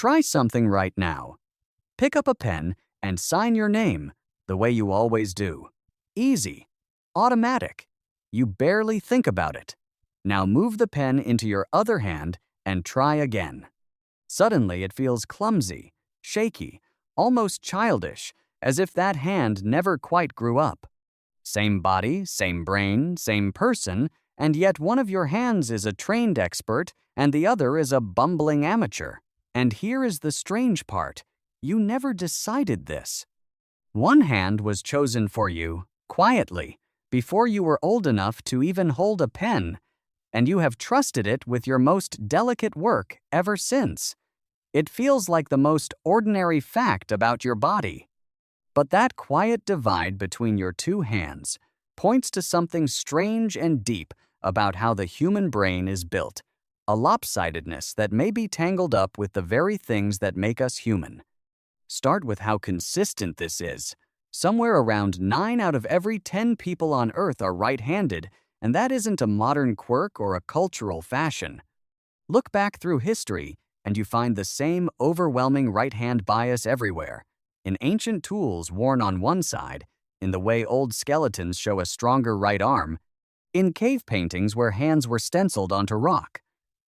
Try something right now. Pick up a pen and sign your name the way you always do. Easy. Automatic. You barely think about it. Now move the pen into your other hand and try again. Suddenly it feels clumsy, shaky, almost childish, as if that hand never quite grew up. Same body, same brain, same person, and yet one of your hands is a trained expert and the other is a bumbling amateur. And here is the strange part. You never decided this. One hand was chosen for you, quietly, before you were old enough to even hold a pen, and you have trusted it with your most delicate work ever since. It feels like the most ordinary fact about your body. But that quiet divide between your two hands points to something strange and deep about how the human brain is built, a lopsidedness that may be tangled up with the very things that make us human. Start with how consistent this is. Somewhere around 9 out of every 10 people on Earth are right-handed, and that isn't a modern quirk or a cultural fashion. Look back through history, and you find the same overwhelming right-hand bias everywhere. In ancient tools worn on one side, in the way old skeletons show a stronger right arm, in cave paintings where hands were stenciled onto rock.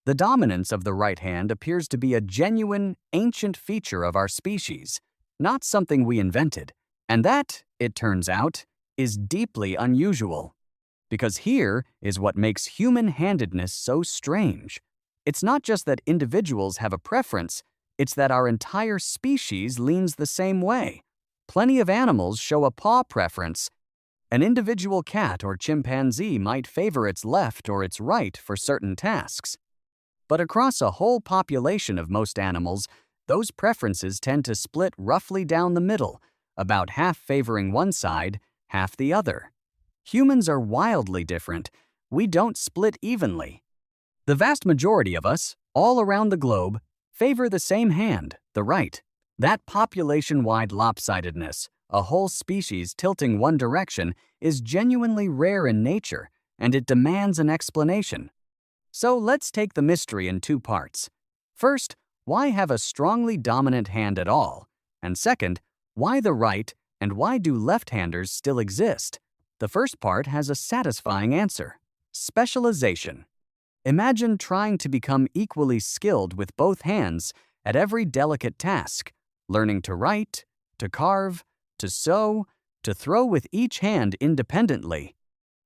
The dominance of the right hand appears to be a genuine, ancient feature of our species, not something we invented. And that, it turns out, is deeply unusual. Because here is what makes human-handedness so strange. It's not just that individuals have a preference, it's that our entire species leans the same way. Plenty of animals show a paw preference. An individual cat or chimpanzee might favor its left or its right for certain tasks. But across a whole population of most animals, those preferences tend to split roughly down the middle, about half favoring one side, half the other. Humans are wildly different. We don't split evenly. The vast majority of us, all around the globe, favor the same hand, the right. That population-wide lopsidedness, a whole species tilting one direction, is genuinely rare in nature, and it demands an explanation. So let's take the mystery in two parts. First, why have a strongly dominant hand at all? And second, why the right and why do left-handers still exist? The first part has a satisfying answer. Specialization. Imagine trying to become equally skilled with both hands at every delicate task, learning to write, to carve, to sew, to throw with each hand independently.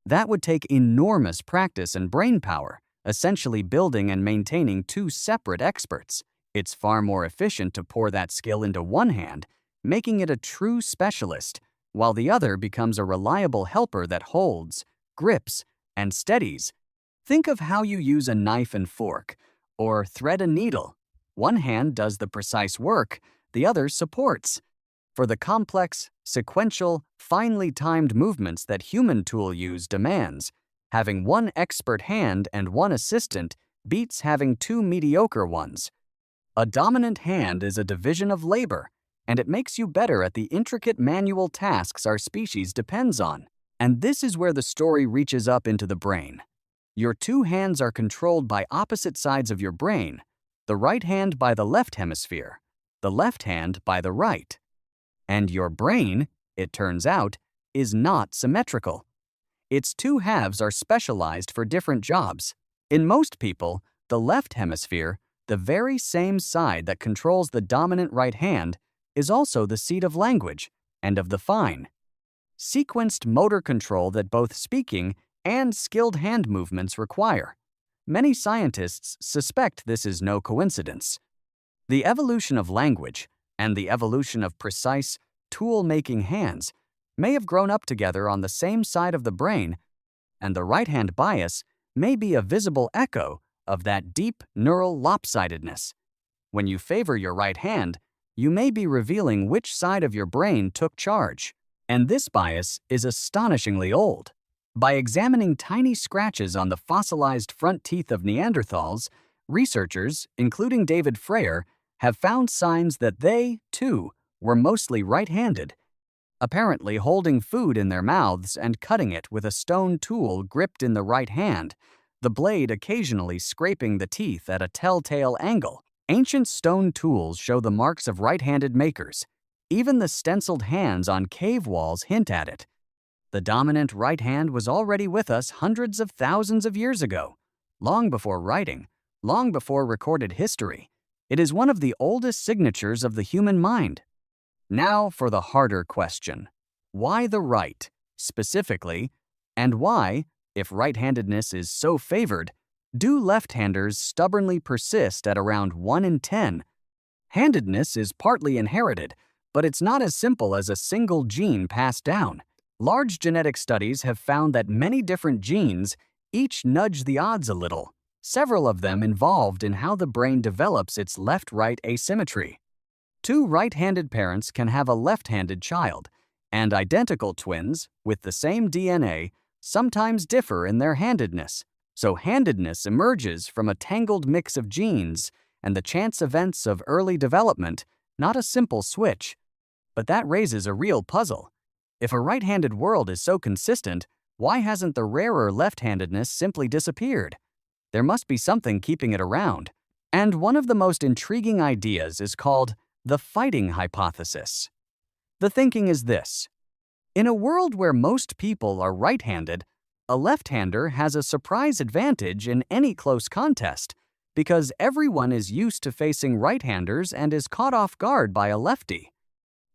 That would take enormous practice and brain power, essentially building and maintaining two separate experts. It's far more efficient to pour that skill into one hand, making it a true specialist, while the other becomes a reliable helper that holds, grips, and steadies. Think of how you use a knife and fork, or thread a needle. One hand does the precise work, the other supports. For the complex, sequential, finely timed movements that human tool use demands, having one expert hand and one assistant beats having two mediocre ones. A dominant hand is a division of labor, and it makes you better at the intricate manual tasks our species depends on. And this is where the story reaches up into the brain. Your two hands are controlled by opposite sides of your brain, the right hand by the left hemisphere, the left hand by the right. And your brain, it turns out, is not symmetrical. Its two halves are specialized for different jobs. In most people, the left hemisphere, the very same side that controls the dominant right hand, is also the seat of language and of the fine, sequenced motor control that both speaking and skilled hand movements require. Many scientists suspect this is no coincidence. The evolution of language and the evolution of precise, tool-making hands may have grown up together on the same side of the brain, and the right-hand bias may be a visible echo of that deep neural lopsidedness. When you favor your right hand, you may be revealing which side of your brain took charge. And this bias is astonishingly old. By examining tiny scratches on the fossilized front teeth of Neanderthals, researchers, including David Freyer, have found signs that they, too, were mostly right-handed, apparently holding food in their mouths and cutting it with a stone tool gripped in the right hand, the blade occasionally scraping the teeth at a telltale angle. Ancient stone tools show the marks of right-handed makers. Even the stenciled hands on cave walls hint at it. The dominant right hand was already with us hundreds of thousands of years ago, long before writing, long before recorded history. It is one of the oldest signatures of the human mind. Now for the harder question. Why the right, specifically, and why, if right-handedness is so favored, do left-handers stubbornly persist at around 1 in 10? Handedness is partly inherited, but it's not as simple as a single gene passed down. Large genetic studies have found that many different genes each nudge the odds a little, several of them involved in how the brain develops its left-right asymmetry. Two right-handed parents can have a left-handed child, and identical twins, with the same DNA, sometimes differ in their handedness. So handedness emerges from a tangled mix of genes and the chance events of early development, not a simple switch. But that raises a real puzzle. If a right-handed world is so consistent, why hasn't the rarer left-handedness simply disappeared? There must be something keeping it around. And one of the most intriguing ideas is called the fighting hypothesis. The thinking is this. In a world where most people are right-handed, a left-hander has a surprise advantage in any close contest because everyone is used to facing right-handers and is caught off guard by a lefty.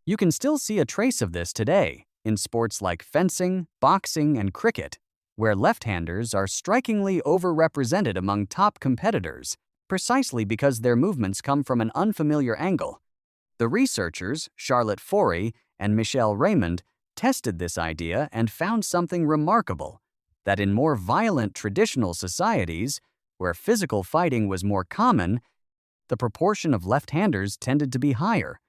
You can still see a trace of this today in sports like fencing, boxing, and cricket, where left-handers are strikingly overrepresented among top competitors, precisely because their movements come from an unfamiliar angle. The researchers, Charlotte Forey and Michelle Raymond, tested this idea and found something remarkable, that in more violent traditional societies, where physical fighting was more common, the proportion of left-handers tended to be higher.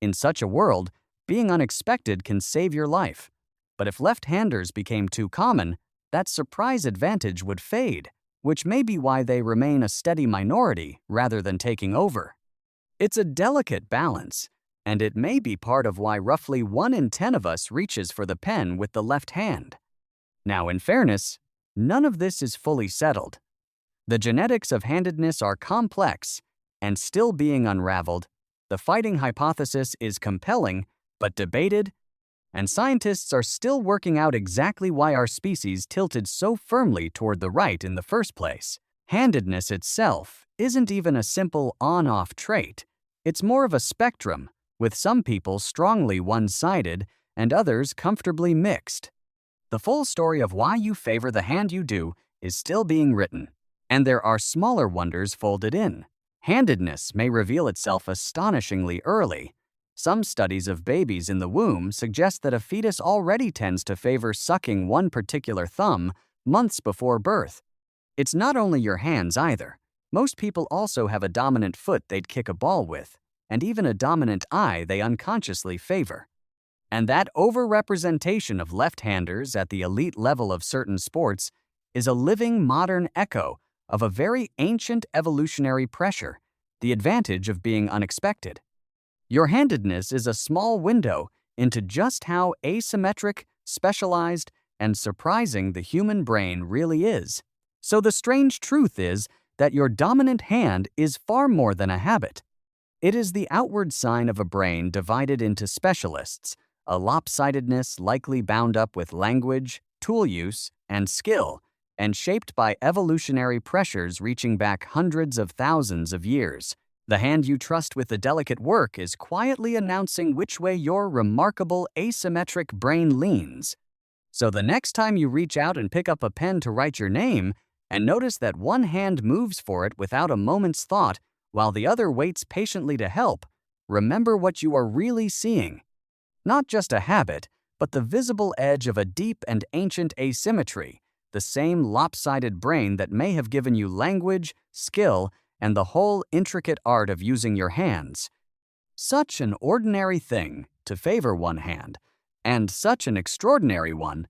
In such a world, being unexpected can save your life. But if left-handers became too common, that surprise advantage would fade, which may be why they remain a steady minority rather than taking over. It's a delicate balance, and it may be part of why roughly 1 in 10 of us reaches for the pen with the left hand. Now, in fairness, none of this is fully settled. The genetics of handedness are complex, and still being unraveled. The fighting hypothesis is compelling, but debated, and scientists are still working out exactly why our species tilted so firmly toward the right in the first place. Handedness itself isn't even a simple on-off trait. It's more of a spectrum, with some people strongly one-sided and others comfortably mixed. The full story of why you favor the hand you do is still being written, and there are smaller wonders folded in. Handedness may reveal itself astonishingly early. Some studies of babies in the womb suggest that a fetus already tends to favor sucking one particular thumb months before birth. It's not only your hands either. Most people also have a dominant foot they'd kick a ball with, and even a dominant eye they unconsciously favor. And that overrepresentation of left-handers at the elite level of certain sports is a living modern echo of a very ancient evolutionary pressure, the advantage of being unexpected. Your handedness is a small window into just how asymmetric, specialized, and surprising the human brain really is. So the strange truth is that your dominant hand is far more than a habit. It is the outward sign of a brain divided into specialists, a lopsidedness likely bound up with language, tool use, and skill, and shaped by evolutionary pressures reaching back hundreds of thousands of years. The hand you trust with the delicate work is quietly announcing which way your remarkable asymmetric brain leans. So the next time you reach out and pick up a pen to write your name, and notice that one hand moves for it without a moment's thought, while the other waits patiently to help, remember what you are really seeing. Not just a habit, but the visible edge of a deep and ancient asymmetry, the same lopsided brain that may have given you language, skill, and the whole intricate art of using your hands. Such an ordinary thing to favor one hand, and such an extraordinary one